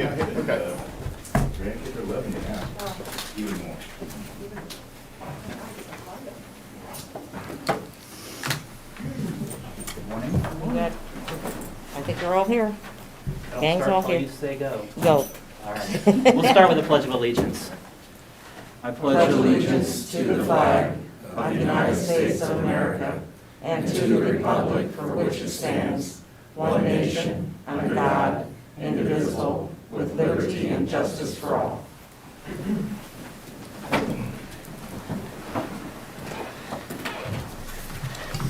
Yeah, okay. Grandkids are loving it now, even more. Good morning. We got, I think we're all here. Gang's all I'll here. you say go. Go. All right. We'll start with the Pledge of Allegiance. I pledge allegiance to the flag of the United States of America and to the republic for which it stands, one nation, under God, indivisible, with liberty and justice for all.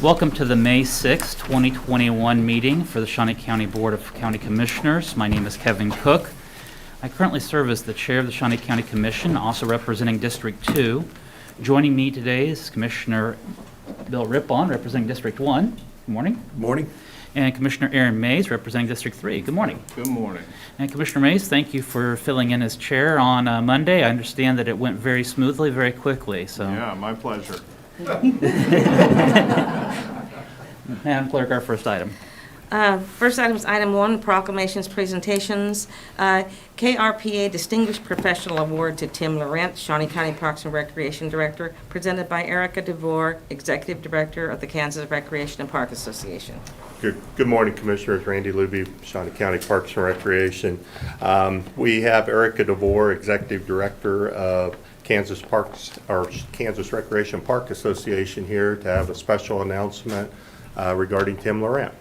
Welcome to the May 6, 2021 meeting for the Shawnee County Board of County Commissioners. My name is Kevin Cook. I currently serve as the chair of the Shawnee County Commission, also representing District 2. Joining me today is Commissioner Bill Rippon, representing District 1. Good morning. Good morning. And Commissioner Aaron Mays, representing District 3. Good morning. Good morning. And Commissioner Mays, thank you for filling in as chair on Monday. I understand that it went very smoothly, very quickly. So, Yeah, my pleasure. Madam Clerk, our first item. First item is item 1, proclamations, presentations. KRPA Distinguished Professional Award to Tim Laurent, Shawnee County Parks and Recreation Director, presented by Erica DeVore, Executive Director of the Kansas Recreation and Park Association. Good morning, Commissioners. Randy Luby, Shawnee County Parks and Recreation. We have Erica DeVore, Executive Director of Kansas Parks, or Kansas Recreation Park Association, here to have a special announcement regarding Tim Laurent.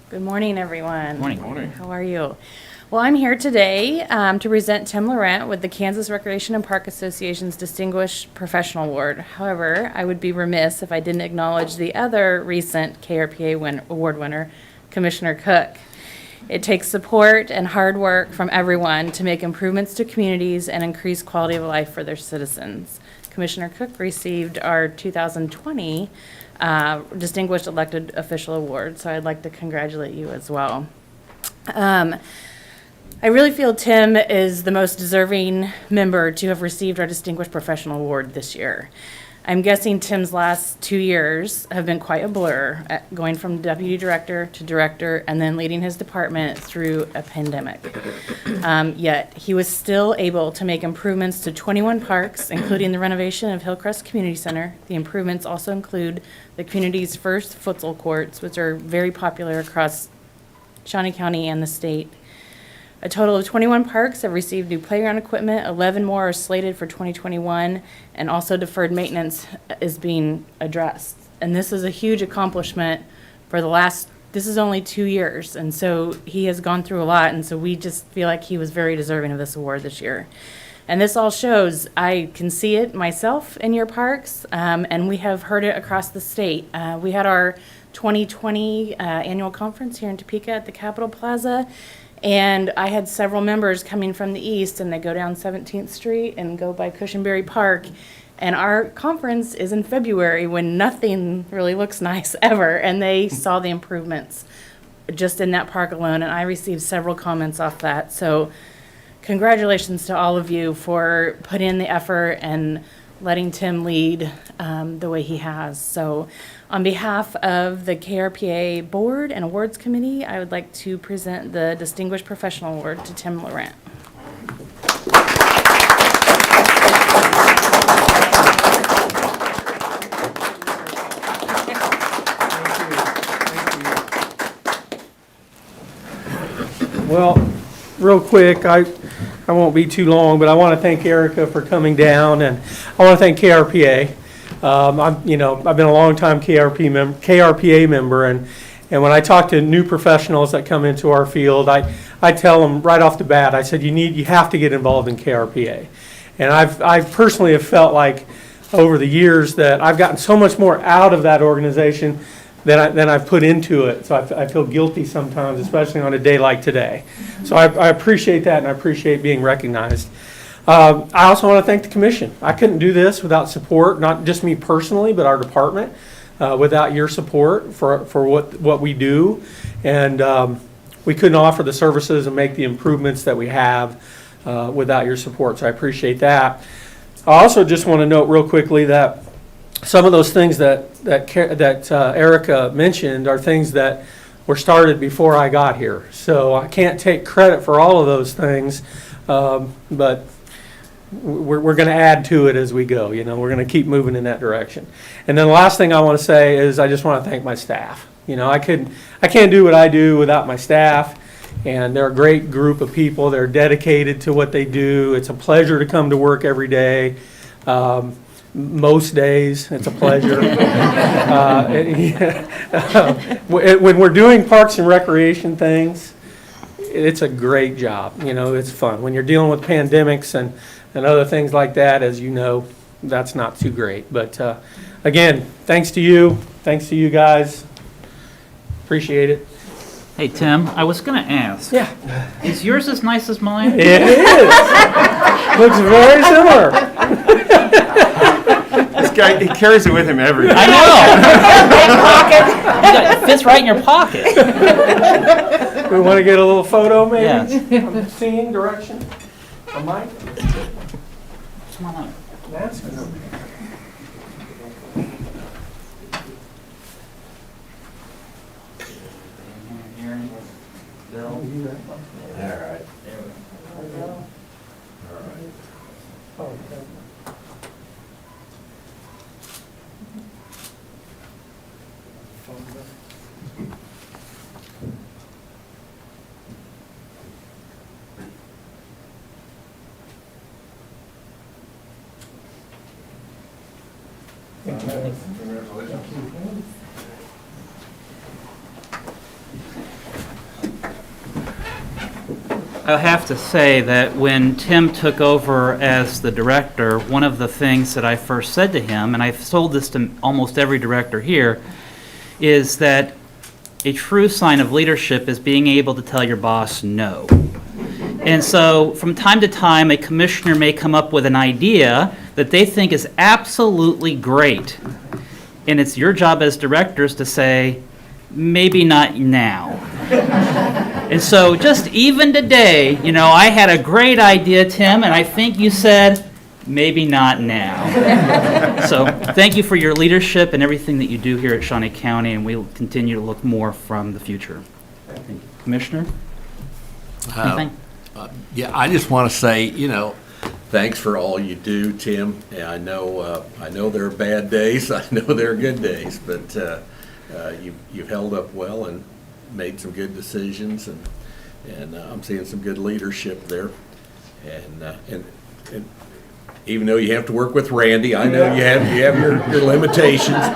Good morning, everyone. Morning. Morning. How are you? Well, I'm here today to present Tim Laurent with the Kansas Recreation and Park Association's Distinguished Professional Award. However, I would be remiss if I didn't acknowledge the other recent KRPA award winner, Commissioner Cook. It takes support and hard work from everyone to make improvements to communities and increase quality of life for their citizens. Commissioner Cook received our 2020 Distinguished Elected Official Award, so I'd like to congratulate you as well. I really feel Tim is the most deserving member to have received our Distinguished Professional Award this year. I'm guessing Tim's last 2 years have been quite a blur, going from deputy director to director and then leading his department through a pandemic. Yet he was still able to make improvements to 21 parks, including the renovation of Hillcrest Community Center. The improvements also include the community's first futsal courts, which are very popular across Shawnee County and the state. A total of 21 parks have received new playground equipment, 11 more are slated for 2021, and also deferred maintenance is being addressed. And this is a huge accomplishment for this is only 2 years, and so he has gone through a lot, and so we just feel like he was very deserving of this award this year. And this all shows, I can see it myself in your parks, and we have heard it across the state. We had our 2020 annual conference here in Topeka at the Capitol Plaza, and I had several members coming from the east, and they go down 17th Street and go by Cushionberry Park. And our conference is in February when nothing really looks nice ever, and they saw the improvements just in that park alone, and I received several comments off that. So congratulations to all of you for putting in the effort and letting Tim lead the way he has. So on behalf of the KRPA Board and Awards Committee, I would like to present the Distinguished Professional Award to Tim Laurent. Well, real quick, I won't be too long, but I want to thank Erica for coming down, and I want to thank KRPA. I've been a long time KRPA member, and when I talk to new professionals that come into our field, I tell them right off the bat, I said you have to get involved in KRPA, and I personally have felt like over the years that I've gotten so much more out of that organization than I've put into it. So I feel guilty sometimes, especially on a day like today. So I appreciate that, and I appreciate being recognized. I also want to thank the commission. I couldn't do this without support, not just me personally, but our department, without your support for what we do. And we couldn't offer the services and make the improvements that we have without your support. So I appreciate that. I also just want to note real quickly that some of those things that Erica mentioned are things that were started before I got here. So I can't take credit for all of those things, but we're going to add to it as we go. You know, we're going to keep moving in that direction. And then the last thing I want to say is I just want to thank my staff. You know, I can't do what I do without my staff, and they're a great group of people. They're dedicated to what they do. It's a pleasure to come to work every day. Most days, it's a pleasure. When we're doing parks and recreation things, it's a great job. You know, it's fun. When you're dealing with pandemics and other things like that, as you know, that's not too great. But again, thanks to you. Thanks to you guys. Appreciate it. Hey, Tim, I was going to ask. Yeah. Is yours as nice as mine? It is. Looks very similar. This guy, he carries it with him everywhere. I know. It fits right in your pocket. We want to get a little photo, maybe? Yes. From the scene, direction. On Mike? Come on up. That's good. Bill. All right. Congratulations. I have to say that when Tim took over as the director, one of the things that I first said to him, and I've told this to almost every director here, is that a true sign of leadership is being able to tell your boss no. And so from time to time, a commissioner may come up with an idea that they think is absolutely great. And it's your job as directors to say, maybe not now. And so just even today, you know, I had a great idea, Tim, and I think you said, maybe not now. So thank you for your leadership and everything that you do here at Shawnee County, and we'll continue to look more from the future. Thank you. Commissioner? Anything? Yeah, I just want to say, you know, thanks for all you do, Tim. Yeah, I know there are bad days. I know there are good days, but you've held up well and made some good decisions, and I'm seeing some good leadership there. And even though you have to work with Randy, I know you have your limitations,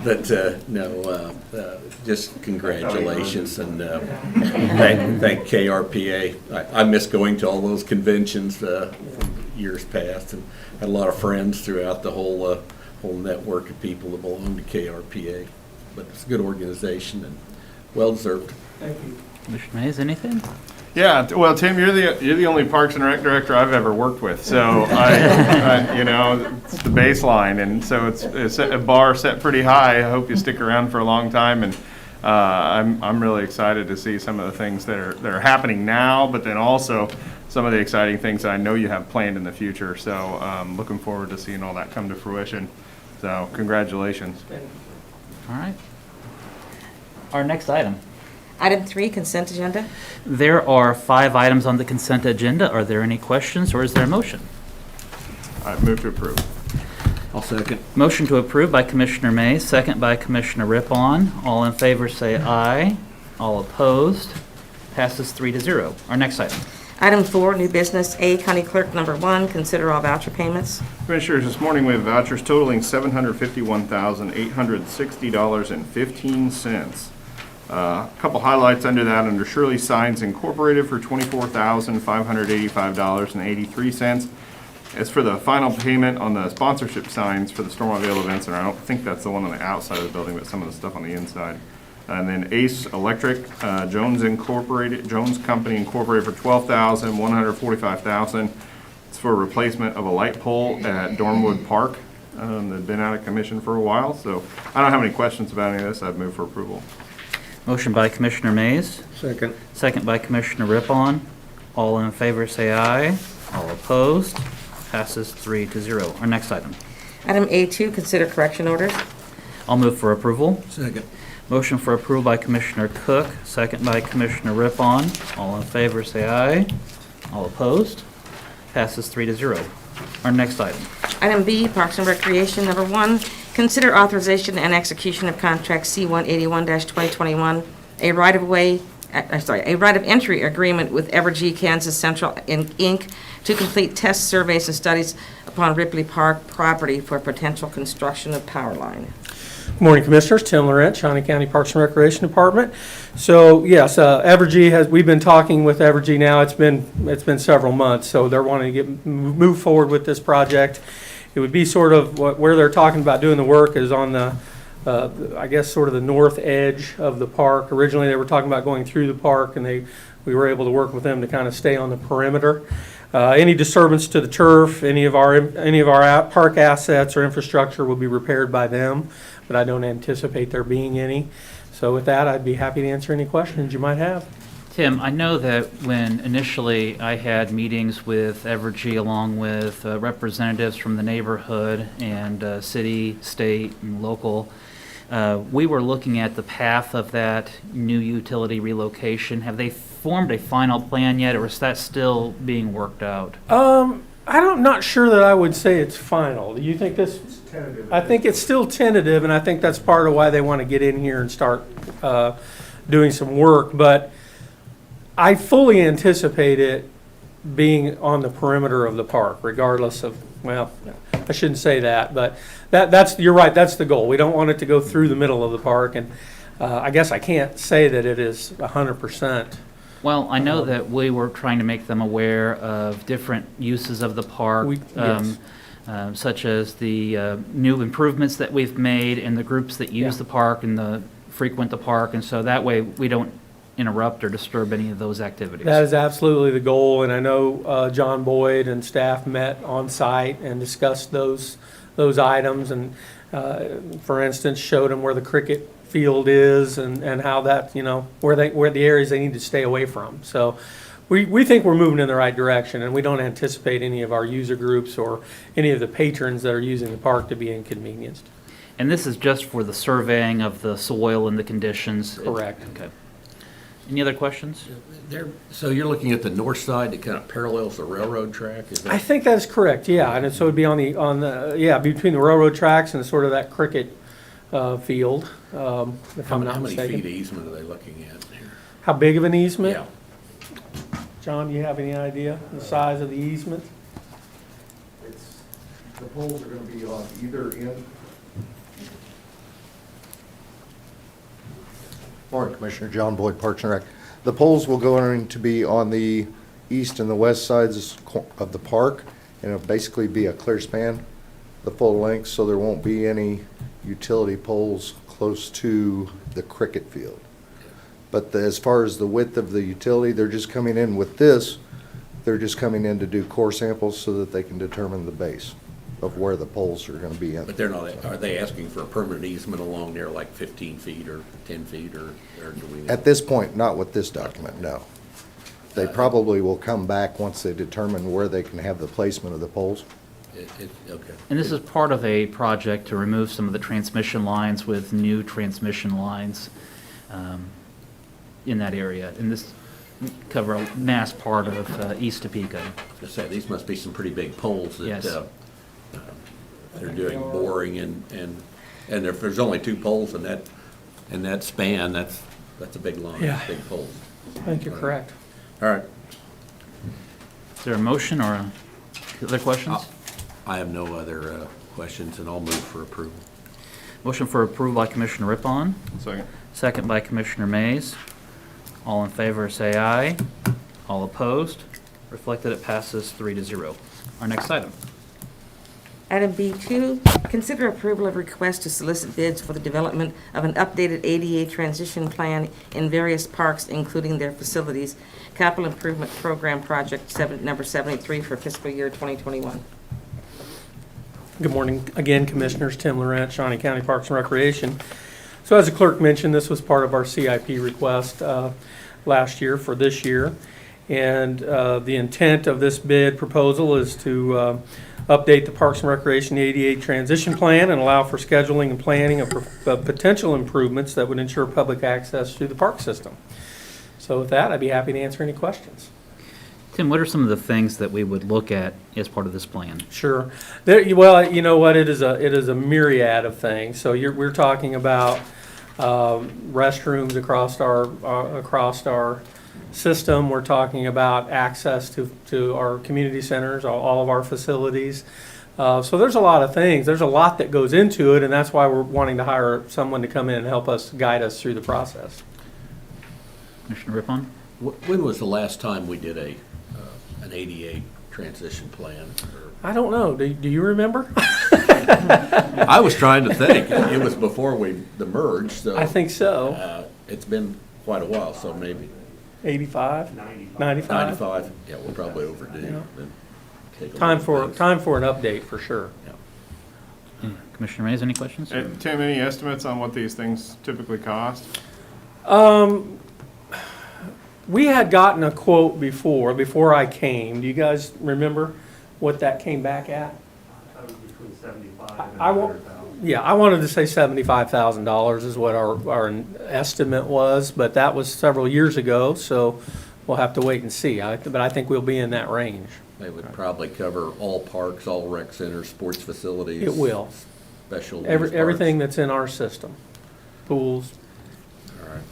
but just congratulations, and thank KRPA. I miss going to all those conventions from years past, and had a lot of friends throughout the whole network of people that belong to KRPA. But it's a good organization and well deserved. Thank you. Commissioner Mays, anything? Yeah, well, Tim, you're the only Parks and Rec director I've ever worked with, so you know, it's the baseline, and so it's a bar set pretty high. I hope you stick around for a long time, and I'm really excited to see some of the things that are happening now, but then also some of the exciting things that I know you have planned in the future. So looking forward to seeing all that come to fruition. So congratulations. All right. Our next item. Item 3, consent agenda. There are 5 items on the consent agenda. Are there any questions, or is there a motion? I move to approve. I'll second. Motion to approve by Commissioner Mays, second by Commissioner Rippon. All in favor say aye. All opposed. Passes 3-0. Our next item. Item 4, new business. A, County Clerk number 1, consider all voucher payments. Commissioners, this morning we have vouchers totaling $751,860.15. A couple highlights under that, under Shirley Signs Incorporated for $24,585.83. As for the final payment on the sponsorship signs for the Stormont-Vail events, and I don't think that's the one on the outside of the building, but some of the stuff on the inside. And then Ace Electric, Jones Company Incorporated for $12,145,000. It's for replacement of a light pole at Dornwood Park. They've been out of commission for a while, so I don't have any questions about any of this. I'd move for approval. Motion by Commissioner Mays, Second. second by Commissioner Rippon. All in favor say aye. All opposed. Passes 3-0. Our next item. Item A2, consider correction orders. I'll move for approval. Second. Motion for approval by Commissioner Cook, second by Commissioner Rippon. All in favor, say aye. All opposed? Passes 3-0. Our next item. Item B, Parks and Recreation, number 1, consider authorization and execution of contract C-181-2021, a right-of-way, a right-of-entry agreement with Evergy Kansas Central Inc. to complete test surveys and studies upon Ripley Park property for potential construction of power line. Good morning, Commissioners. Tim Laurent, Shawnee County Parks and Recreation Department. So, yes, Evergy we've been talking with Evergy now. It's been several months, so they're wanting to move forward with this project. It would be sort of where they're talking about doing the work is on the, I guess, sort of the north edge of the park. Originally, they were talking about going through the park, and we were able to work with them to kind of stay on the perimeter. Any disturbance to the turf, any of our park assets or infrastructure will be repaired by them, but I don't anticipate there being any. So with that, I'd be happy to answer any questions you might have. Tim, I know that when initially I had meetings with Evergy along with representatives from the neighborhood and city, state, and local, we were looking at the path of that new utility relocation. Have they formed a final plan yet, or is that still being worked out? I'm not sure that I would say it's final. Do you think this? It's tentative. I think it's still tentative, and I think that's part of why they want to get in here and start doing some work. But I fully anticipate it being on the perimeter of the park, regardless of, well, I shouldn't say that, but you're right, that's the goal. We don't want it to go through the middle of the park, and I guess I can't say that it is 100%. Well, I know that we were trying to make them aware of different uses of the park, Yes. such as the new improvements that we've made and the groups that use Yeah. the park and frequent the park, and so that way we don't interrupt or disturb any of those activities. That is absolutely the goal, and I know John Boyd and staff met on site and discussed those items, and for instance, showed them where the cricket field is and how that, where the areas they need to stay away from. So we think we're moving in the right direction, and we don't anticipate any of our user groups or any of the patrons that are using the park to be inconvenienced. And this is just for the surveying of the soil and the conditions? Correct. Okay. Any other questions? So you're looking at the north side that kind of parallels the railroad track? Is that? I think that is correct, yeah, and so it'd be on the between the railroad tracks and sort of that cricket field, if I'm not How many mistaken. feet easement are they looking at here? How big of an easement? Yeah. John, do you have any idea the size of the easement? The poles are gonna be on either end. Morning, Commissioner John Boyd, Parks and Rec. The poles will going to be on the east and the west sides of the park, and it'll basically be a clear span, the full length, so there won't be any utility poles close to the cricket field. But as far as the width of the utility, they're just coming in with this, they're just coming in to do core samples so that they can determine the base of where the poles are gonna be in. But they're not, are they asking for a permanent easement along there, like 15 feet or 10 feet, or do we? At this point, not with this document, no. They probably will come back once they determine where they can have the placement of the poles. Okay. And this is part of a project to remove some of the transmission lines with new transmission lines in that area. And this cover a mass part of East Topeka. I say, these must be some pretty big poles that Yes. they're doing boring, and if there's only 2 poles in that span, that's a big line, Yeah. big poles. I think you're correct. All right. Is there a motion or other questions? I have no other questions, and I'll move for approval. Motion for approval by Commissioner Rippon, Second. second by Commissioner Mays. All in favor, say aye. All opposed? Reflected, it passes 3-0. Our next item. Item B2, consider approval of request to solicit bids for the development of an updated ADA transition plan in various parks, including their facilities, capital improvement program project number 73 for fiscal year 2021. Good morning again, Commissioners. Tim Laurent, Shawnee County Parks and Recreation. So as the clerk mentioned, this was part of our CIP request last year for this year. And the intent of this bid proposal is to update the Parks and Recreation ADA transition plan and allow for scheduling and planning of potential improvements that would ensure public access through the park system. So with that, I'd be happy to answer any questions. Tim, what are some of the things that we would look at as part of this plan? Sure. Well, you know what, it is a myriad of things. So we're talking about restrooms across our system. We're talking about access to our community centers, all of our facilities. So there's a lot of things. There's a lot that goes into it, and that's why we're wanting to hire someone to come in and help us guide us through the process. Commissioner Rippon? When was the last time we did an ADA transition plan? I don't know. Do you remember? I was trying to think. It was before the merge, so. I think so. It's been quite a while, so maybe 85? 95? 95. Yeah, we're probably overdue. Yeah. Then take a Time look for at things. an update for sure. Commissioner Mays, any questions? Tim, any estimates on what these things typically cost? We had gotten a quote before I came. Do you guys remember what that came back at? That was between 75 and I won't- 100,000. Yeah, I wanted to say $75,000 is what our estimate was, but that was several years ago, so we'll have to wait and see. But I think we'll be in that range. They would probably cover all parks, all rec centers, sports facilities. It will. Special use parks. Everything that's in our system. Pools. All right.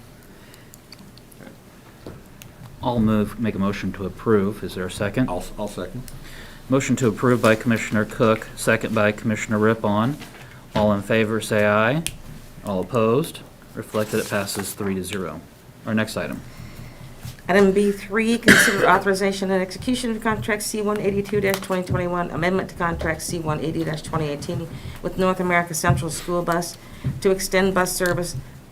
I'll make a motion to approve. Is there a second? I'll second. Motion to approve by Commissioner Cook, second by Commissioner Rippon. All in favor, say aye. All opposed? Reflected, it passes 3-0. Our next item. Item B3, consider authorization and execution of contract C-182-2021, amendment to contract C-180-2018 with North America Central School Bus to extend bus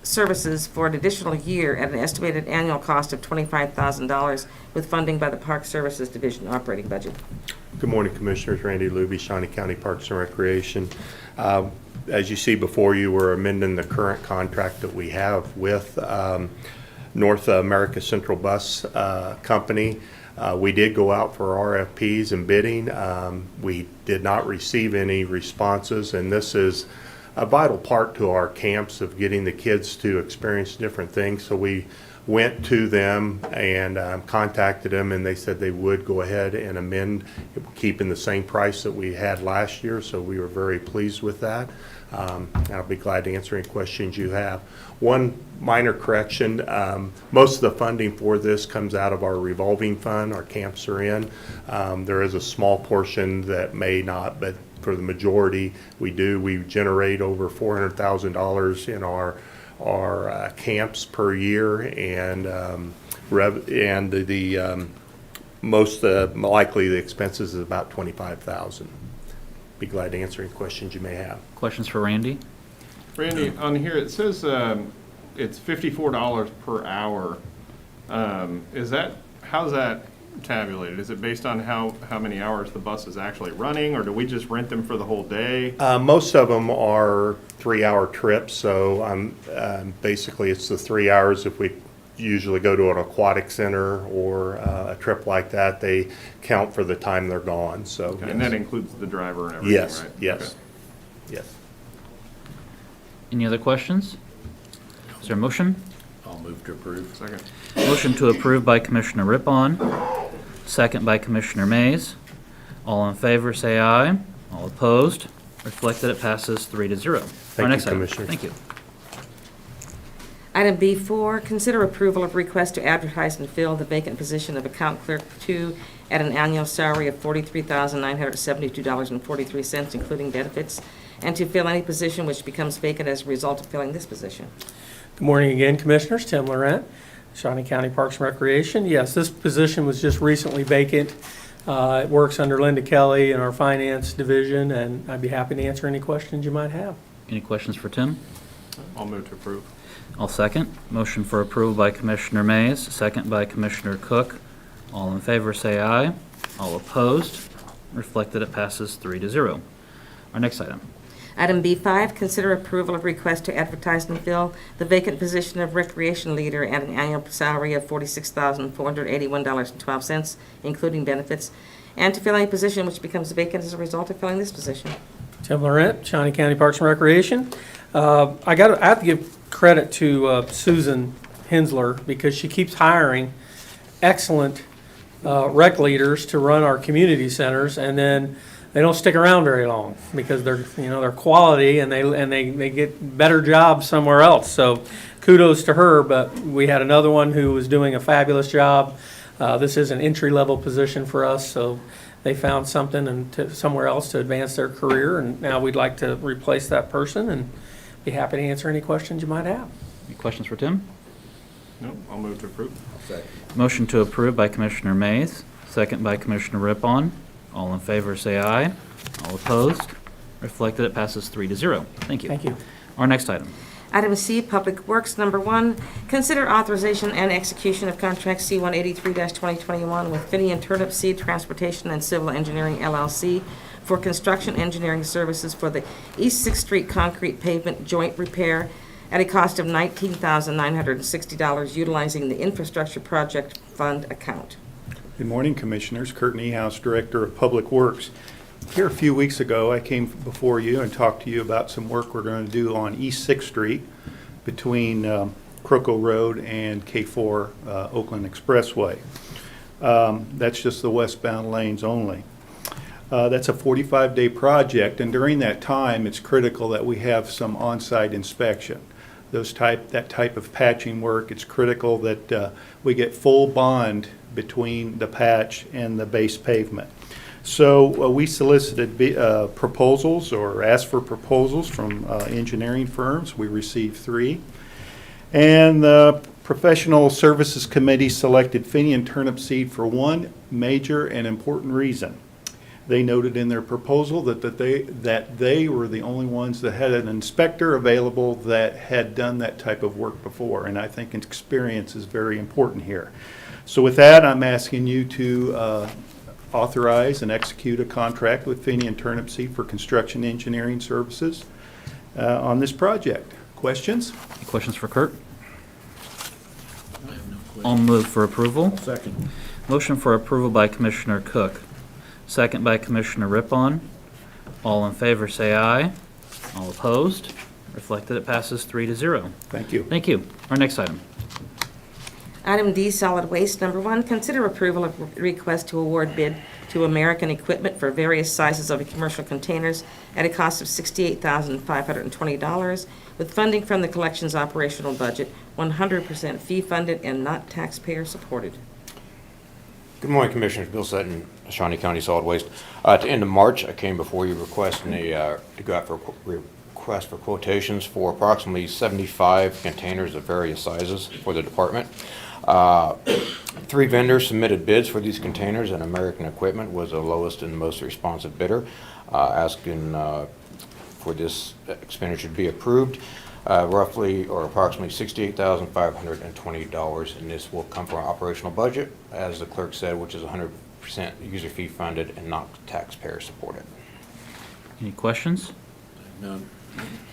services for an additional year at an estimated annual cost of $25,000 with funding by the Park Services Division operating budget. Good morning, Commissioners. Randy Luby, Shawnee County Parks and Recreation. As you see before you, we're amending the current contract that we have with North America Central Bus Company. We did go out for RFPs and bidding. We did not receive any responses, and this is a vital part to our camps of getting the kids to experience different things. So we went to them and contacted them, and they said they would go ahead and amend, keeping the same price that we had last year. So we were very pleased with that. I'll be glad to answer any questions you have. One minor correction, most of the funding for this comes out of our revolving fund our camps are in. There is a small portion that may not, but for the majority we do. We generate over $400,000 in our camps per year, and the most likely the expenses is about $25,000. Be glad to answer any questions you may have. Questions for Randy? Randy, on here it says it's $54 per hour. How's that tabulated? Is it based on how many hours the bus is actually running, or do we just rent them for the whole day? Most of them are 3-hour trips, so basically it's the 3 hours. If we usually go to an aquatic center or a trip like that, they count for the time they're gone. So Okay, yes. and that includes the driver and everything, Yes, right? yes, Okay. yes. Any other questions? Is there a motion? I'll move to approve. Second. Motion to approve by Commissioner Rippon, second by Commissioner Mays. All in favor, say aye. All opposed? Reflected, it passes 3-0. Thank Our you, next item. Commissioners. Thank you. Item B4, consider approval of request to advertise and fill the vacant position of account clerk 2 at an annual salary of $43,972.43, including benefits, and to fill any position which becomes vacant as a result of filling this position. Good morning again, Commissioners. Tim Laurent, Shawnee County Parks and Recreation. Yes, this position was just recently vacant. It works under Linda Kelly in our Finance Division, and I'd be happy to answer any questions you might have. Any questions for Tim? I'll move to approve. I'll second. Motion for approval by Commissioner Mays, second by Commissioner Cook. All in favor, say aye. All opposed? Reflected, it passes 3-0. Our next item. Item B5, consider approval of request to advertise and fill the vacant position of recreation leader at an annual salary of $46,481.12, including benefits, and to fill any position which becomes vacant as a result of filling this position. Tim Laurent, Shawnee County Parks and Recreation. I have to give credit to Susan Hensler because she keeps hiring excellent rec leaders to run our community centers, and then they don't stick around very long because they're quality and they get better jobs somewhere else. So kudos to her, but we had another one who was doing a fabulous job. This is an entry-level position for us, so they found something somewhere else to advance their career, and now we'd like to replace that person and be happy to answer any questions you might have. Any questions for Tim? No, I'll move to approve. Motion to approve by Commissioner Mays, second by Commissioner Rippon. All in favor, say aye. All opposed? Reflected, it passes 3-0. Thank you. Thank you. Our next item. Item C, Public Works, number 1, consider authorization and execution of contract C-183-2021 with Finney and Turnip Seed Transportation and Civil Engineering LLC for construction engineering services for the East 6th Street concrete pavement joint repair at a cost of $19,960 utilizing the Infrastructure Project Fund account. Good morning, Commissioners. Kurt Niehaus, Director of Public Works. Here a few weeks ago, I came before you and talked to you about some work we're going to do on East 6th Street between Croco Road and K4 Oakland Expressway. That's just the westbound lanes only. That's a 45-day project, and during that time, it's critical that we have some on-site inspection. That type of patching work, it's critical that we get full bond between the patch and the base pavement. So we solicited proposals or asked for proposals from engineering firms. We received 3. And the Professional Services Committee selected Finney and Turnip Seed for one major and important reason. They noted in their proposal that they were the only ones that had an inspector available that had done that type of work before, and I think experience is very important here. So with that, I'm asking you to authorize and execute a contract with Finney and Turnip Seed for construction engineering services on this project. Questions? Any questions for Kurt? I'll move for approval. Second. Motion for approval by Commissioner Cook, second by Commissioner Rippon. All in favor, say aye. All opposed? Reflected, it passes 3-0. Thank you. Thank you. Our next item. Item D, Solid Waste, number 1, consider approval of request to award bid to American Equipment for various sizes of commercial containers at a cost of $68,520 with funding from the collections operational budget, 100% fee funded and not taxpayer supported. Good morning, Commissioners. Bill Sutton, Shawnee County Solid Waste. At the end of March, I came before you requesting to go out for request for quotations for approximately 75 containers of various sizes for the department. 3 vendors submitted bids for these containers, and American Equipment was the lowest and most responsive bidder, asking for this expenditure to be approved. Roughly or approximately $68,520, and this will come from our operational budget, as the clerk said, which is 100% user fee funded and not taxpayer supported. Any questions? None.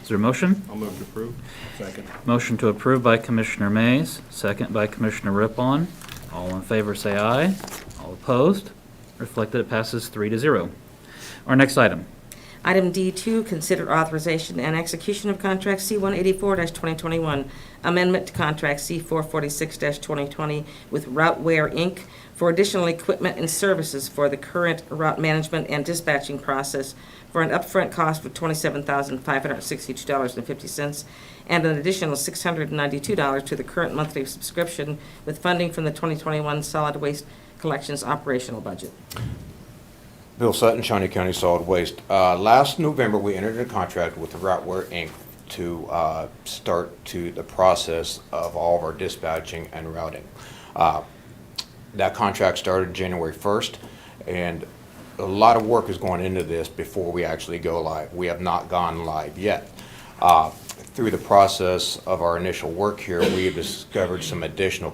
Is there a motion? I'll move to approve. Second. Motion to approve by Commissioner Mays, second by Commissioner Rippon. All in favor, say aye. All opposed? Reflected, it passes 3-0. Our next item. Item D2, consider authorization and execution of contract C-184-2021, amendment to contract C-446-2020 with Routeware, Inc. for additional equipment and services for the current route management and dispatching process for an upfront cost of $27,562.50 and an additional $692 to the current monthly subscription with funding from the 2021 Solid Waste Collections operational budget. Bill Sutton, Shawnee County Solid Waste. Last November, we entered a contract with Routeware, Inc. to start the process of all of our dispatching and routing. That contract started January 1st, and a lot of work is going into this before we actually go live. We have not gone live yet. Through the process of our initial work here, we have discovered some additional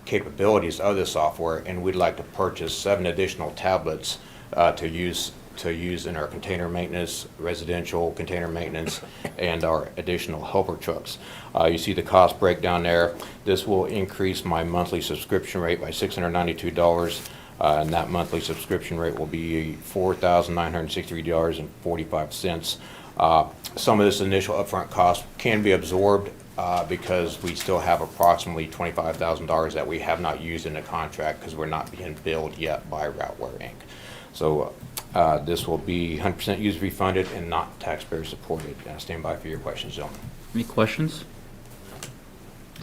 capabilities of the software, and we'd like to purchase 7 additional tablets to use in our container maintenance, residential container maintenance, and our additional helper trucks. You see the cost breakdown there. This will increase my monthly subscription rate by $692 And that monthly subscription rate will be $4,963.45. Some of this initial upfront cost can be absorbed because we still have approximately $25,000 that we have not used in the contract because we're not being billed yet by Routeware Inc. So this will be 100% user refunded and not taxpayer supported. I stand by for your questions, gentlemen. Any questions?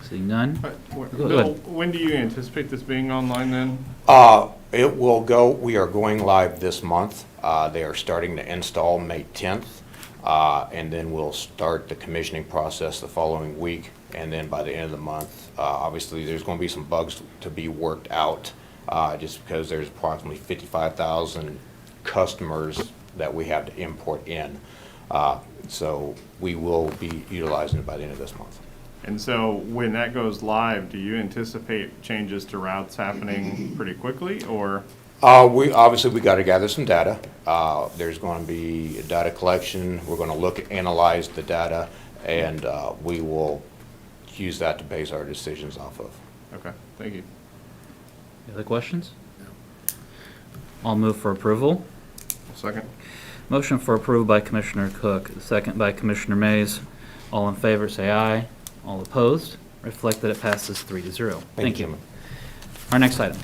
Seeing none? Go Bill, ahead. when do you anticipate this being online then? It will go, we are going live this month. They are starting to install May 10th. And then we'll start the commissioning process the following week. And then by the end of the month, obviously there's going to be some bugs to be worked out just because there's approximately 55,000 customers that we have to import in. So we will be utilizing it by the end of this month. And so when that goes live, do you anticipate changes to routes happening pretty quickly, or? We got to gather some data. There's going to be a data collection. We're going to analyze the data, and we will use that to base our decisions off of. Okay, thank you. Any other questions? I'll move for approval. Second. Motion for approval by Commissioner Cook, second by Commissioner Mays. All in favor, say aye. All opposed? Reflect that it passes 3-0. Thank you. gentlemen. Our next item.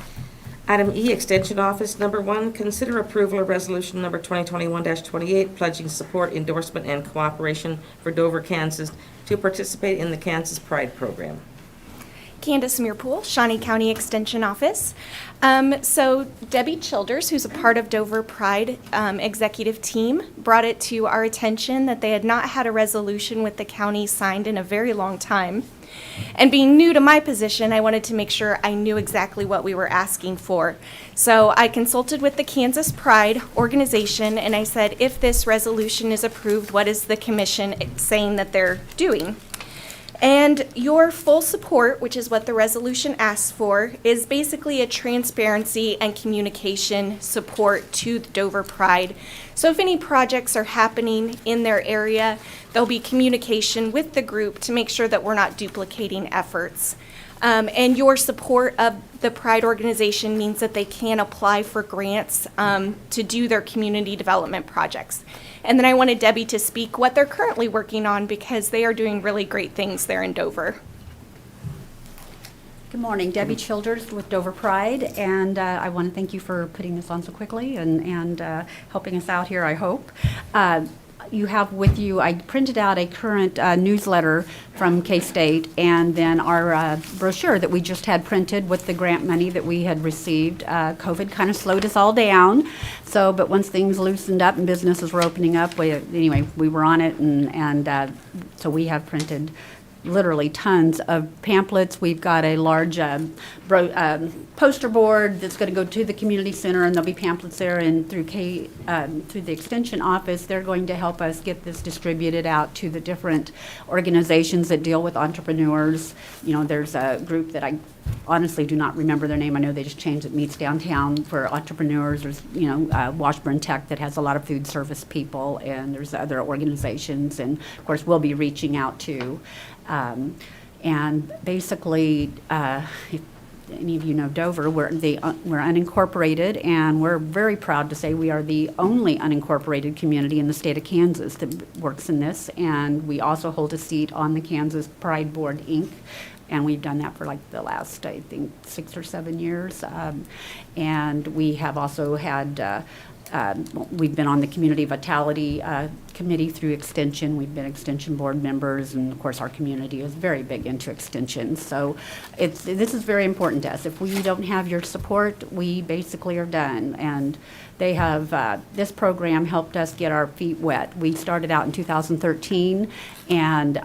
Item E, Extension Office, number 1, consider approval of resolution number 2021-28, pledging support, endorsement, and cooperation for Dover, Kansas to participate in the Kansas Pride Program. Candace Mearpool, Shawnee County Extension Office. So Debbie Childers, who's a part of Dover Pride executive team, brought it to our attention that they had not had a resolution with the county signed in a very long time. And being new to my position, I wanted to make sure I knew exactly what we were asking for. So I consulted with the Kansas Pride organization and I said, if this resolution is approved, what is the commission saying that they're doing? And your full support, which is what the resolution asks for, is basically a transparency and communication support to the Dover Pride. So if any projects are happening in their area, there'll be communication with the group to make sure that we're not duplicating efforts. And your support of the Pride organization means that they can apply for grants to do their community development projects. And then I wanted Debbie to speak what they're currently working on because they are doing really great things there in Dover. Good morning, Debbie Childers with Dover Pride, and I want to thank you for putting this on so quickly and helping us out here, I hope. You have with you, I printed out a current newsletter from K-State and then our brochure that we just had printed with the grant money that we had received. COVID kind of slowed us all down, but once things loosened up and businesses were opening up, we were on it, and so we have printed literally tons of pamphlets. We've got a large poster board that's going to go to the community center, and there'll be pamphlets there. And through the extension office, they're going to help us get this distributed out to the different organizations that deal with entrepreneurs. There's a group that I honestly do not remember their name. I know they just changed it. Meets downtown for entrepreneurs. There's Washburn Tech that has a lot of food service people, and there's other organizations, and of course we'll be reaching out to. And basically, if any of you know Dover, we're unincorporated, and we're very proud to say we are the only unincorporated community in the state of Kansas that works in this. And we also hold a seat on the Kansas Pride Board, Inc., and we've done that for like the last, I think, 6 or 7 years. And we have also had we've been on the Community Vitality Committee through Extension. We've been Extension board members, and of course our community is very big into Extension. So this is very important to us. If we don't have your support, we basically are done. And they have, this program helped us get our feet wet. We started out in 2013, and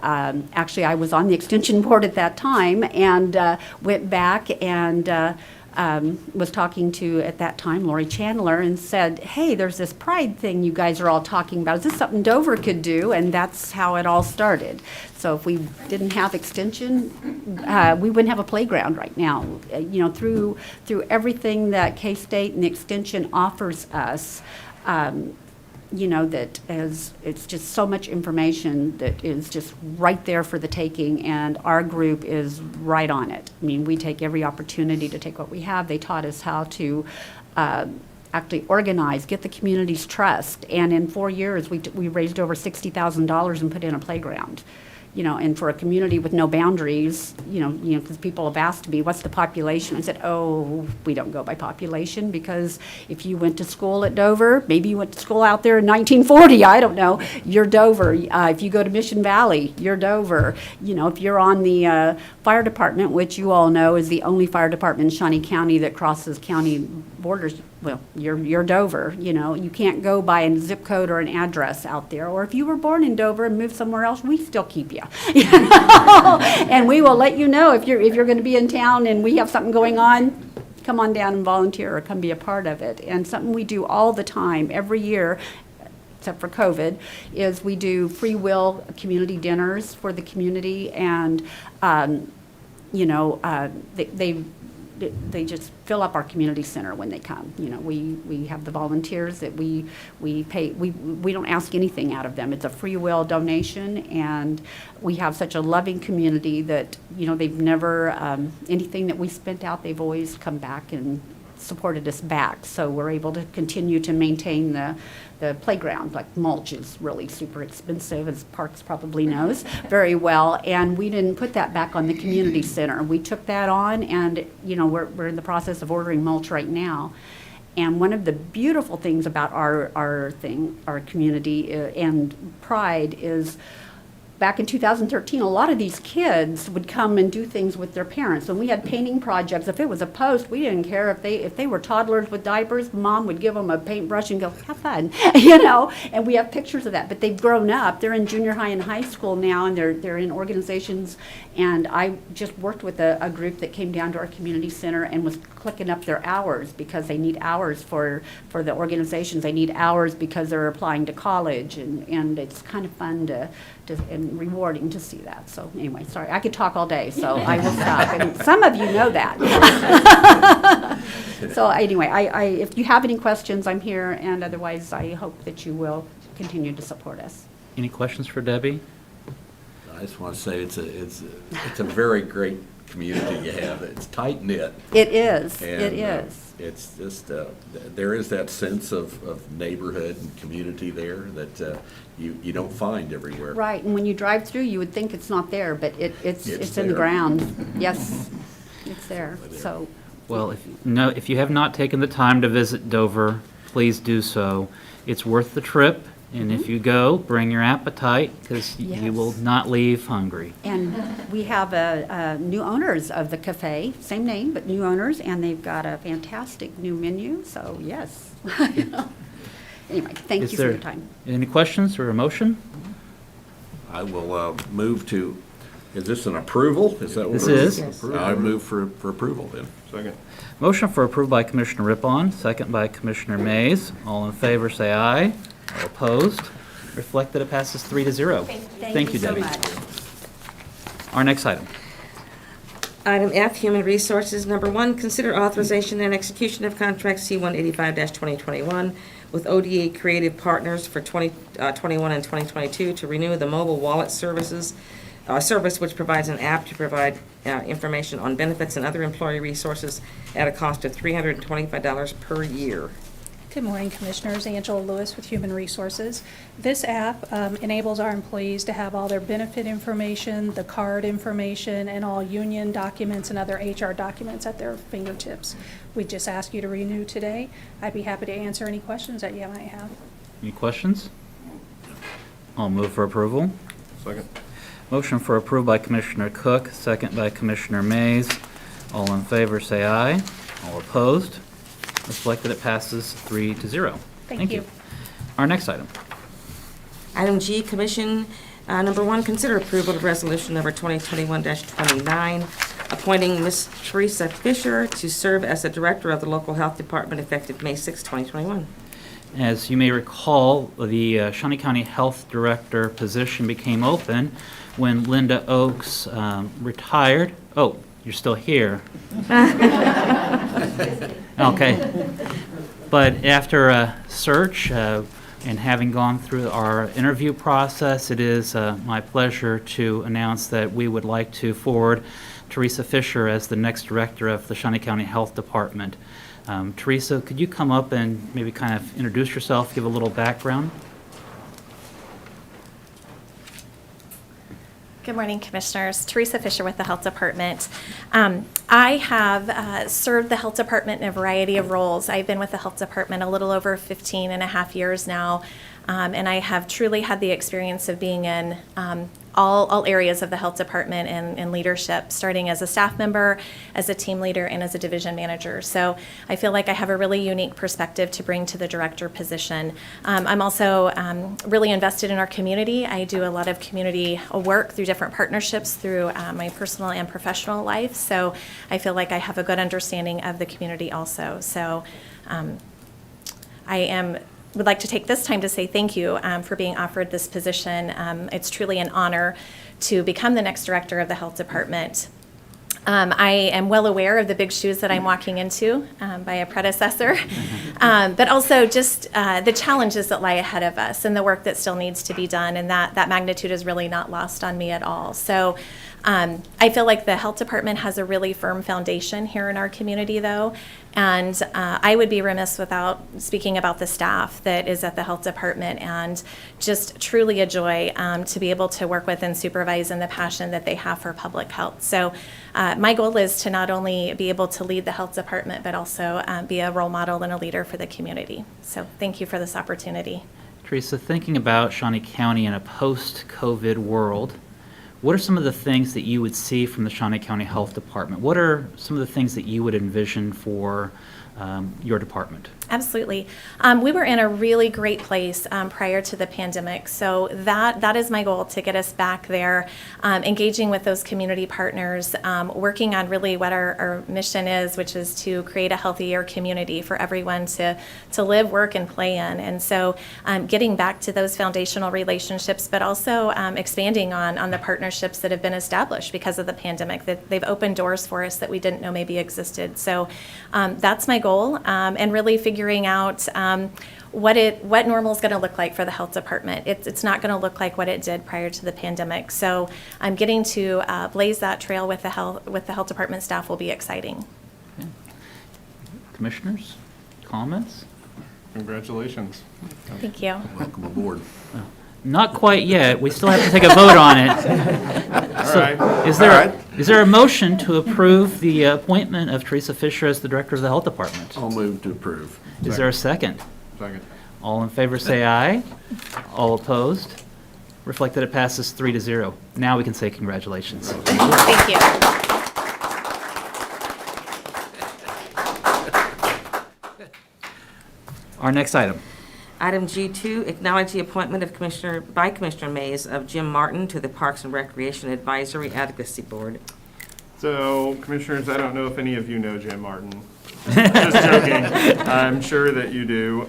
actually I was on the Extension board at that time, and went back and was talking to, at that time, Lori Chandler, and said, hey, there's this Pride thing you guys are all talking about. Is this something Dover could do? And that's how it all started. So if we didn't have Extension, we wouldn't have a playground right now. Through everything that K-State and the Extension offers us, that it's just so much information that is just right there for the taking, and our group is right on it. I mean, we take every opportunity to take what we have. They taught us how to actually organize, get the community's trust, and in 4 years, we raised over $60,000 and put in a playground. And for a community with no boundaries, because people have asked me, what's the population? I said, oh, we don't go by population, because if you went to school at Dover, maybe you went to school out there in 1940, I don't know, you're Dover. If you go to Mission Valley, you're Dover. If you're on the fire department, which you all know is the only fire department in Shawnee County that crosses county borders, well, you're Dover. You can't go by a zip code or an address out there. Or if you were born in Dover and moved somewhere else, we still keep you. And we will let you know if you're going to be in town and we have something going on. Come on down and volunteer or come be a part of it. And something we do all the time, every year, except for COVID, is we do free will community dinners for the community, and they just fill up our community center when they come. We have the volunteers that we pay. We don't ask anything out of them. It's a free will donation, and we have such a loving community that they've never anything that we spent out, they've always come back and supported us back. So we're able to continue to maintain the playground. Like mulch is really super expensive, as Parks probably knows very well, and we didn't put that back on the community center. We took that on, and we're in the process of ordering mulch right now. And one of the beautiful things about our community and pride is, back in 2013, a lot of these kids would come and do things with their parents. When we had painting projects, if it was a post, we didn't care if they were toddlers with diapers. Mom would give them a paintbrush and go, have fun, And we have pictures of that. But they've grown up. They're in junior high and high school now, and they're in organizations. And I just worked with a group that came down to our community center and was clicking up their hours, because they need hours for the organizations. They need hours because they're applying to college, and it's kind of fun and rewarding to see that. So anyway, sorry, I could talk all day, so I will stop. And some of you know that. So anyway, if you have any questions, I'm here, and otherwise, I hope that you will continue to support us. Any questions for Debbie? I just want to say it's a very great community you have. It's tight-knit. It is. And, it is. It's just, there is that sense of neighborhood and community there that you don't find everywhere. Right, and when you drive through, you would think it's not there, but it's in the there. ground. Yes, it's there. So, Well, if you have not taken the time to visit Dover, please do so. It's worth the trip, and if you go, bring your appetite, because you Yes. will not leave hungry. and we have new owners of the cafe, same name, but new owners, and they've got a fantastic new menu, so yes. Anyway, thank Is you for there your time. Any questions or a motion? I will move to, is this an approval? Is that what This it is. I move for approval then. Second. Motion for approval by Commissioner Rippon, second by Commissioner Mays. All in favor, say aye. All opposed? Reflect that it passes 3-0. Thank you, so Debbie. much. Our next item. Item F, Human Resources. Number 1, consider authorization and execution of contract C-185-2021 with ODA Creative Partners for 2021 and 2022 to renew the mobile wallet service which provides an app to provide information on benefits and other employee resources at a cost of $325 per year. Good morning, Commissioners. Angela Lewis with Human Resources. This app enables our employees to have all their benefit information, the card information, and all union documents and other HR documents at their fingertips. We just ask you to renew today. I'd be happy to answer any questions that you might have. Any questions? I'll move for approval. Second. Motion for approval by Commissioner Cook, second by Commissioner Mays. All in favor, say aye. All opposed? Reflect that it passes 3-0. Thank you. Our next item. Item G, Commission, number 1, consider approval of resolution number 2021-29, appointing Ms. Theresa Fisher to serve as the Director of the Local Health Department effective May 6, 2021. As you may recall, the Shawnee County Health Director position became open when Linda Oakes retired. Oh, you're still here. Okay. But after a search, And having gone through our interview process, it is my pleasure to announce that we would like to forward Theresa Fisher as the next director of the Shawnee County Health Department. Theresa, could you come up and maybe kind of introduce yourself, give a little background? Good morning, Commissioners. Theresa Fisher with the Health Department. I have served the Health Department in a variety of roles. I've been with the Health Department a little over 15 and a half years now, and I have truly had the experience of being in all areas of the Health Department and leadership, starting as a staff member, as a team leader, and as a division manager. So I feel like I have a really unique perspective to bring to the director position. I'm also really invested in our community. I do a lot of community work through different partnerships through my personal and professional life. So I feel like I have a good understanding of the community also. So would like to take this time to say thank you for being offered this position. It's truly an honor to become the next director of the Health Department. I am well aware of the big shoes that I'm walking into by a predecessor, but also just the challenges that lie ahead of us and the work that still needs to be done, and that magnitude is really not lost on me at all. So I feel like the Health Department has a really firm foundation here in our community, though, and I would be remiss without speaking about the staff that is at the Health Department, and just truly a joy to be able to work with and supervise, and the passion that they have for public health. So my goal is to not only be able to lead the Health Department, but also be a role model and a leader for the community. So thank you for this opportunity. Theresa, thinking about Shawnee County in a post-COVID world, what are some of the things that you would see from the Shawnee County Health Department? What are some of the things that you would envision for your department? Absolutely. We were in a really great place prior to the pandemic. So that is my goal, to get us back there, engaging with those community partners, working on really what our mission is, which is to create a healthier community for everyone to live, work, and play in. And so getting back to those foundational relationships, but also expanding on the partnerships that have been established because of the pandemic, that they've opened doors for us that we didn't know maybe existed. So that's my goal, and really figuring out what normal is going to look like for the Health Department. It's not going to look like what it did prior to the pandemic. So I'm getting to blaze that trail with the Health Department staff will be exciting. Okay. Commissioners, comments? Congratulations. Thank you. Welcome aboard. Not quite yet. We still have to take a vote on it. All right. Is there a motion to approve the appointment of Theresa Fisher as the director of the Health Department? I'll move to approve. Is there a second? Second. All in favor say aye. All opposed? Reflect that it passes 3-0. Now we can say congratulations. Thank you. Our next item. Item G2, acknowledge the appointment of by Commissioner Mays of Jim Martin to the Parks and Recreation Advisory Advocacy Board. So, Commissioners, I don't know if any of you know Jim Martin. Just joking. I'm sure that you do.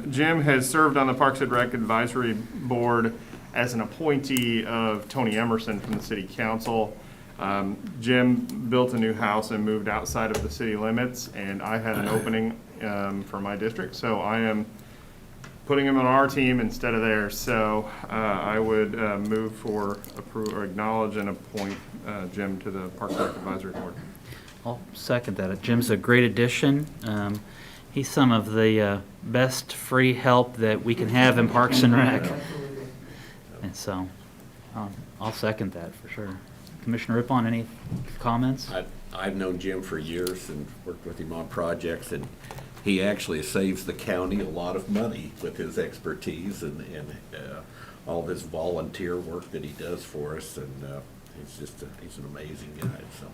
Jim has served on the Parks and Rec Advisory Board as an appointee of Tony Emerson from the City Council. Jim built a new house and moved outside of the city limits, and I had an opening for my district, so I am putting him on our team instead of theirs. So I would move for approve or acknowledge and appoint Jim to the Parks and Rec Advisory Board. I'll second that. Jim's a great addition. He's some of the best free help that we can have in Parks and Rec. And so I'll second that for sure. Commissioner Rippon, any comments? I've known Jim for years and worked with him on projects, and he actually saves the county a lot of money with his expertise and all this volunteer work that he does for us, and he's an amazing guy. So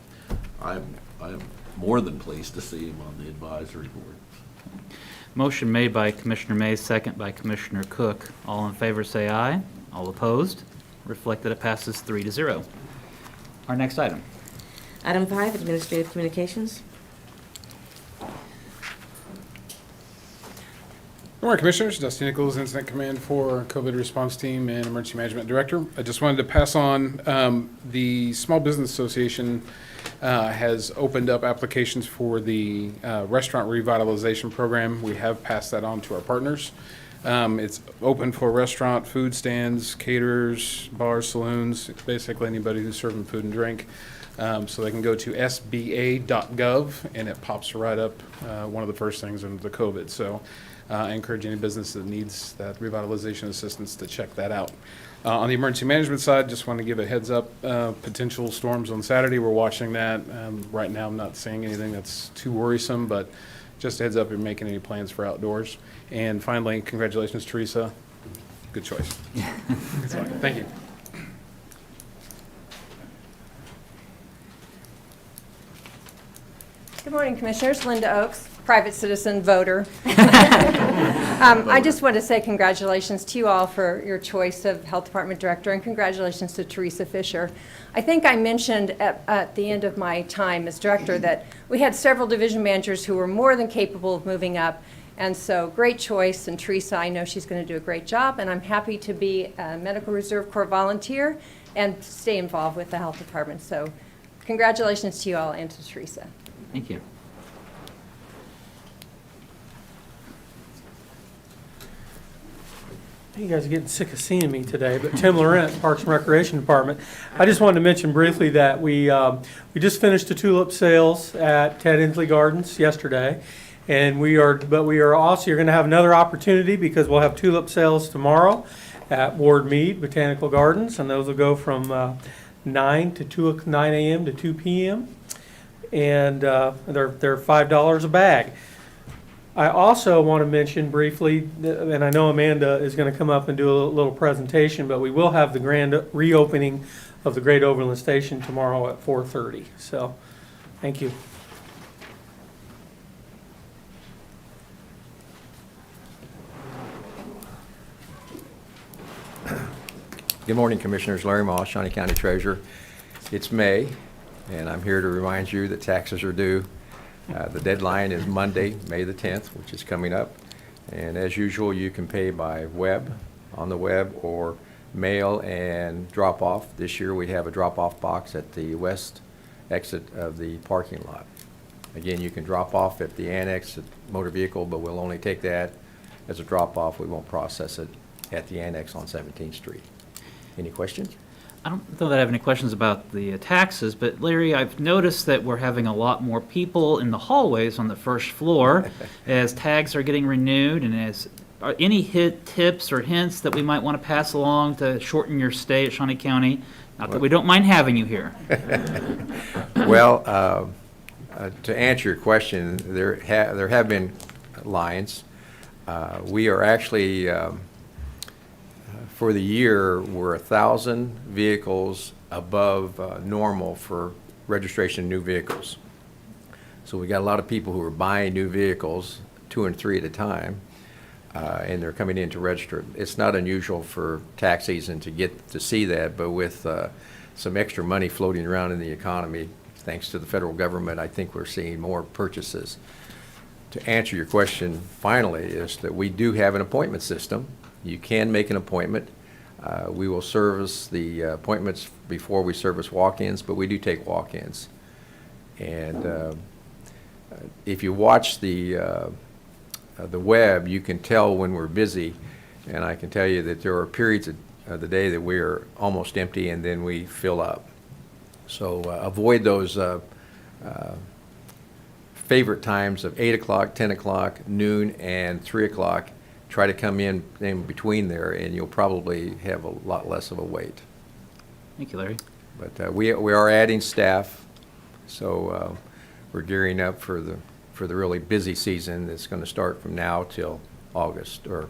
I'm more than pleased to see him on the advisory board. Motion made by Commissioner Mays, second by Commissioner Cook. All in favor say aye. All opposed? Reflect that it passes 3-0. Our next item. Item 5, Administrative Communications. Good morning, Commissioners. Dusty Nichols, Incident Command for COVID Response Team and Emergency Management Director. I just wanted to pass on the Small Business Association has opened up applications for the restaurant revitalization program. We have passed that on to our partners. It's open for restaurant, food stands, caterers, bars, saloons, basically anybody who's serving food and drink. So they can go to sba.gov, and it pops right up, one of the first things under the COVID. So I encourage any business that needs that revitalization assistance to check that out. On the emergency management side, just want to give a heads up, potential storms on Saturday. We're watching that. Right now, I'm not seeing anything that's too worrisome, but just a heads up if you're making any plans for outdoors. And finally, congratulations, Theresa. Good choice. Thank you. Good morning, Commissioners. Linda Oakes, private citizen voter. I just want to say congratulations to you all for your choice of Health Department Director, and congratulations to Theresa Fisher. I think I mentioned at the end of my time as Director that we had several division managers who were more than capable of moving up, and so great choice. And Theresa, I know she's going to do a great job, and I'm happy to be a Medical Reserve Corps volunteer and stay involved with the Health Department. So congratulations to you all and to Theresa. Thank you. You guys are getting sick of seeing me today, but Tim Laurent, Parks and Recreation Department. I just wanted to mention briefly that we just finished the tulip sales at Ted Inslee Gardens yesterday, and we are also, you're going to have another opportunity because we'll have tulip sales tomorrow at Ward Mead Botanical Gardens, and those will go from 9 a.m. to 2 p.m. and they're $5 a bag. I also want to mention briefly, and I know Amanda is going to come up and do a little presentation, but we will have the grand reopening of the Great Overland Station tomorrow at 4:30. So, thank you. Good morning, Commissioners. Larry Moss, Shawnee County Treasurer. It's May, and I'm here to remind you that taxes are due. The deadline is Monday, May the 10th, which is coming up. And as usual, you can pay by on the web, or mail and drop off. This year we have a drop-off box at the west exit of the parking lot. Again, you can drop off at the annex at motor vehicle, but we'll only take that as a drop-off. We won't process it at the annex on 17th Street. Any questions? I don't know that I have any questions about the taxes, but Larry, I've noticed that we're having a lot more people in the hallways on the first floor as tags are getting renewed, and are any tips or hints that we might want to pass along to shorten your stay at Shawnee County? Not that we don't mind having you here. Well, to answer your question, there have been lines. We are actually for the year, we're 1,000 vehicles above normal for registration of new vehicles. So we got a lot of people who are buying new vehicles, 2 and 3 at a time, and they're coming in to register. It's not unusual for tax season to get to see that, but with some extra money floating around in the economy, thanks to the federal government, I think we're seeing more purchases. To answer your question, finally, is that we do have an appointment system. You can make an appointment. We will service the appointments before we service walk-ins, but we do take walk-ins. And if you watch the web, you can tell when we're busy, and I can tell you that there are periods of the day that we are almost empty and then we fill up. So avoid those favorite times of 8 o'clock, 10 o'clock, noon, and 3 o'clock. Try to come in between there, and you'll probably have a lot less of a wait. Thank you, Larry. But we are adding staff, so we're gearing up for the really busy season that's going to start from now till August, or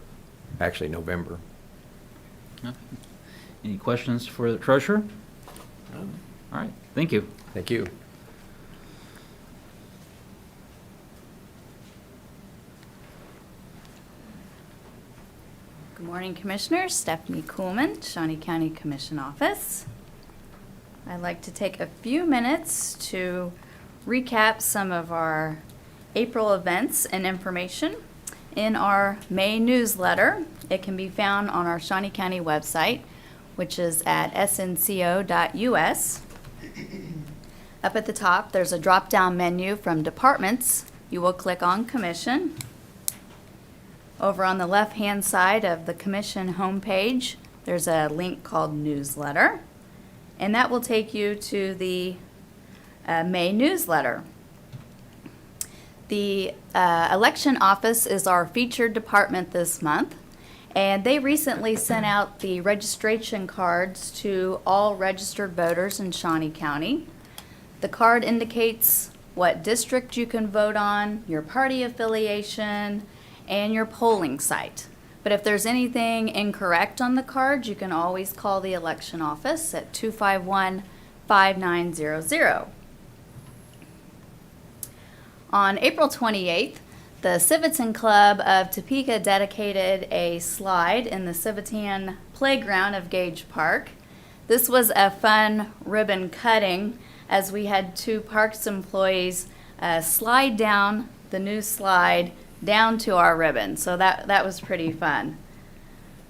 actually November. Okay. Any questions for the treasurer? No. All right. Thank you. Thank you. Good morning, Commissioners. Stephanie Kuhlman, Shawnee County Commission Office. I'd like to take a few minutes to recap some of our April events and information in our May newsletter. It can be found on our Shawnee County website, which is at snco.us. Up at the top, there's a drop-down menu from departments. You will click on Commission. Over on the left-hand side of the commission homepage, there's a link called Newsletter, and that will take you to the May newsletter. The election office is our featured department this month, and they recently sent out the registration cards to all registered voters in Shawnee County. The card indicates what district you can vote on, your party affiliation, and your polling site. But if there's anything incorrect on the card, you can always call the election office at 251-5900. On April 28th, the Civitan Club of Topeka dedicated a slide in the Civitan playground of Gage Park. This was a fun ribbon cutting as we had 2 Parks employees slide down the new slide down to our ribbon. So that was pretty fun.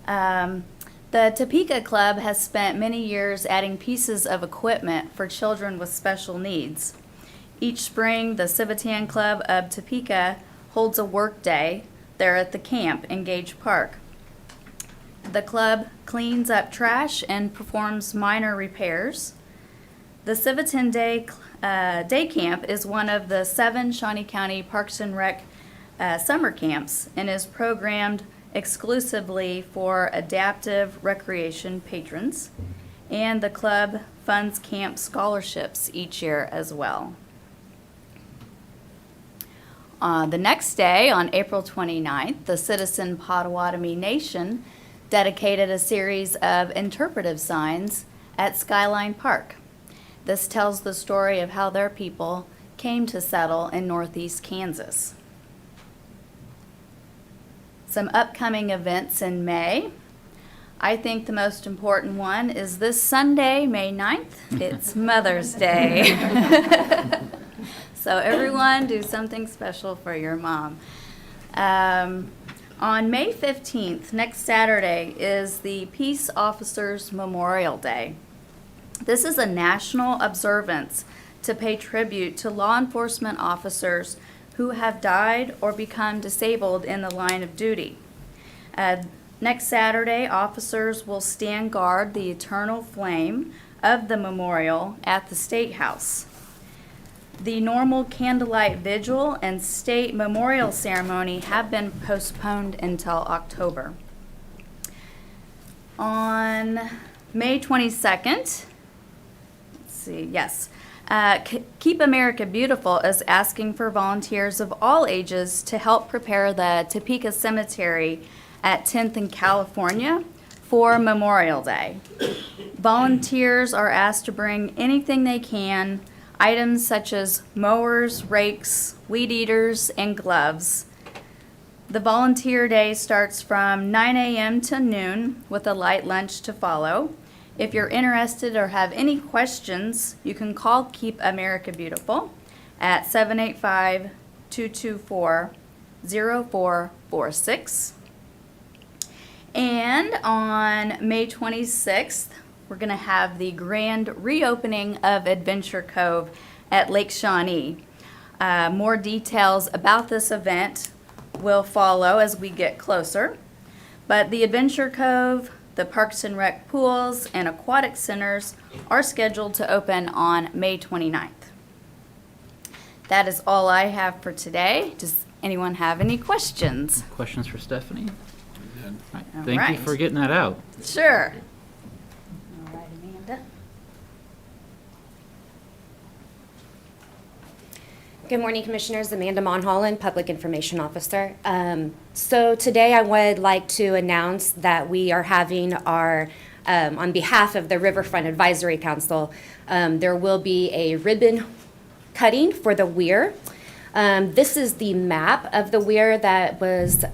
The Topeka Club has spent many years adding pieces of equipment for children with special needs. Each spring, the Civitan Club of Topeka holds a work day there at the camp in Gage Park. The club cleans up trash and performs minor repairs. The Civitan Day Camp is one of the 7 Shawnee County Parks and Rec summer camps and is programmed exclusively for adaptive recreation patrons, and the club funds camp scholarships each year as well. The next day, on April 29th, the Citizen Potawatomi Nation dedicated a series of interpretive signs at Skyline Park. This tells the story of how their people came to settle in northeast Kansas. Some upcoming events in May. I think the most important one is this Sunday, May 9th. It's Mother's Day. So everyone do something special for your mom. On May 15th, next Saturday, is the Peace Officers Memorial Day. This is a national observance to pay tribute to law enforcement officers who have died or become disabled in the line of duty. Next Saturday, officers will stand guard the eternal flame of the memorial at the State House. The normal candlelight vigil and state memorial ceremony have been postponed until October. On May 22nd, Keep America Beautiful is asking for volunteers of all ages to help prepare the Topeka Cemetery at 10th and California for Memorial Day. Volunteers are asked to bring anything they can, items such as mowers, rakes, weed eaters, and gloves. The volunteer day starts from 9 a.m. to noon with a light lunch to follow. If you're interested or have any questions, you can call Keep America Beautiful at 785-224-0446. And on May 26th, we're going to have the grand reopening of Adventure Cove at Lake Shawnee. More details about this event will follow as we get closer. But the Adventure Cove, the Parks and Rec pools, and aquatic centers are scheduled to open on May 29th. That is all I have for today. Does anyone have any questions? Questions for Stephanie? All right. All Thank right. you for getting that out. Sure. All right, Amanda. Good morning, Commissioners. Amanda Monholland, Public Information Officer. So today I would like to announce that we are having our, on behalf of the Riverfront Advisory Council, there will be a ribbon cutting for the weir. This is the map of the weir that was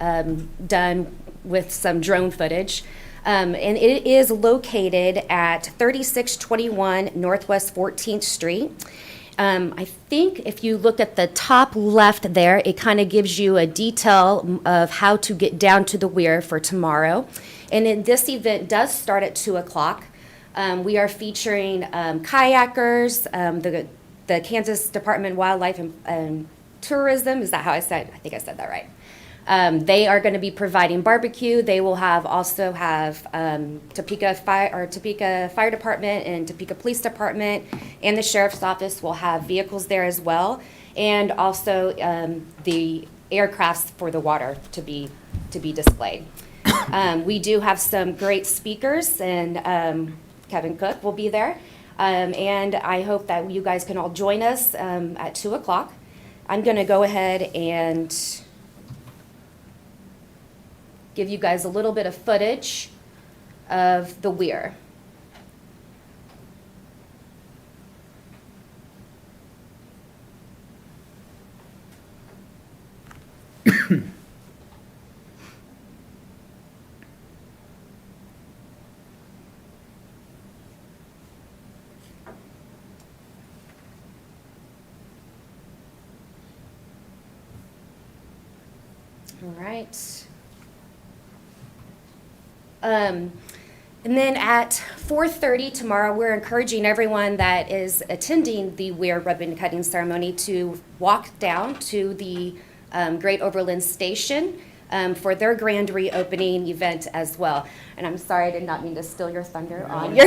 done with some drone footage. And it is located at 3621 Northwest 14th Street. I think if you look at the top left there, it kind of gives you a detail of how to get down to the weir for tomorrow. And then this event does start at 2 o'clock. We are featuring kayakers, the Kansas Department of Wildlife and Tourism. Is that how I said? I think I said that right. They are going to be providing barbecue. They will also have Topeka Fire Department and Topeka Police Department, and the Sheriff's Office will have vehicles there as well, and also the aircrafts for the water to be displayed. We do have some great speakers, and Kevin Cook will be there, and I hope that you guys can all join us at 2 o'clock. I'm going to go ahead and give you guys a little bit of footage of the weir. All right. And then at 4:30 tomorrow, we're encouraging everyone that is attending the weir ribbon cutting ceremony to walk down to the Great Overland Station for their grand reopening event as well. And I'm sorry, I did not mean to steal your thunder on your.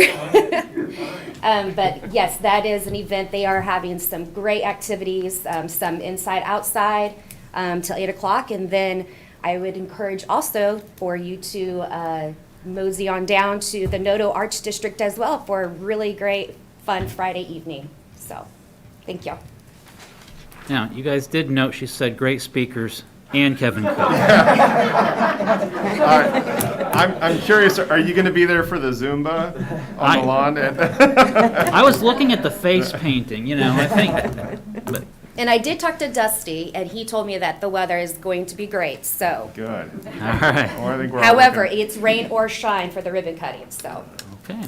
But yes, that is an event. They are having some great activities, some inside, outside, till 8 o'clock. And then I would encourage also for you to mosey on down to the Noto Arts District as well for a really great, fun Friday evening. So, thank you. Now, you guys did note she said great speakers and Kevin Cook. I'm curious, are you going to be there for the Zumba on the lawn? I was looking at the face painting, I think, but And I did talk to Dusty, and he told me that the weather is going to be great, so. Good. all right. Well, I think we're all However, looking- it's rain or shine for the ribbon cutting, so. Okay.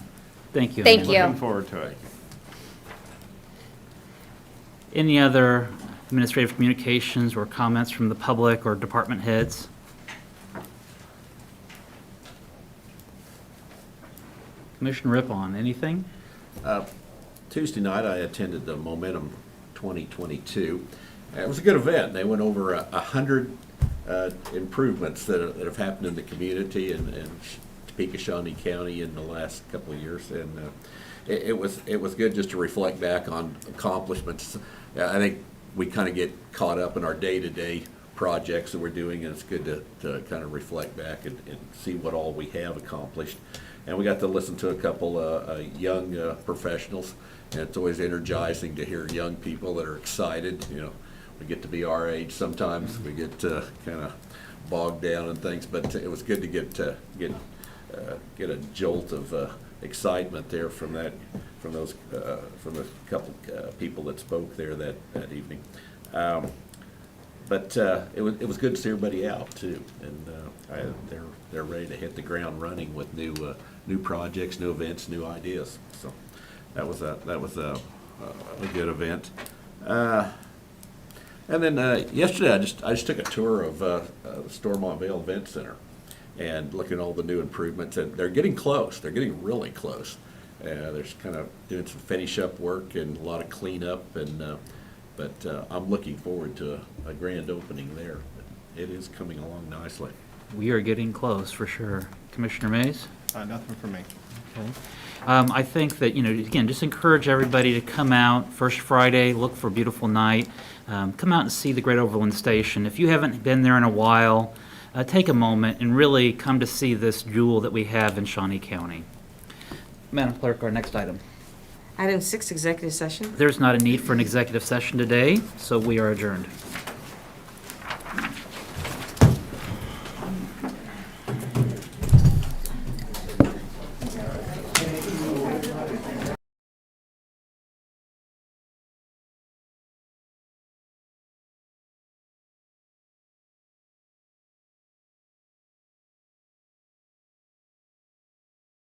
Thank you. Thank Amanda. you. Looking forward to it. Any other administrative communications or comments from the public or department heads? Commissioner Rippon, anything? Tuesday night, I attended the Momentum 2022. It was a good event. They went over 100 improvements that have happened in the community and Topeka, Shawnee County in the last couple of years, and it was good just to reflect back on accomplishments. I think we kind of get caught up in our day-to-day projects that we're doing, and it's good to kind of reflect back and see what all we have accomplished. And we got to listen to a couple young professionals, and it's always energizing to hear young people that are excited. We get to be our age sometimes. We get kind of bogged down in things, but it was good to get a jolt of excitement there from the couple people that spoke there that evening. But it was good to see everybody out too, and they're ready to hit the ground running with new projects, new events, new ideas. So that was a good event. And then yesterday, I just took a tour of the Stormont Vale Event Center and looking at all the new improvements, and they're getting close. They're getting really close. They're kind of doing some finish up work and a lot of cleanup, but I'm looking forward to a grand opening there. It is coming along nicely. We are getting close, for sure. Commissioner Mays? Nothing for me. Okay. I think that, again, just encourage everybody to come out first Friday, look for a beautiful night. Come out and see the Great Overland Station. If you haven't been there in a while, take a moment and really come to see this jewel that we have in Shawnee County. Madam Clerk, our next item. Item 6, executive session. There's not a need for an executive session today, so we are adjourned.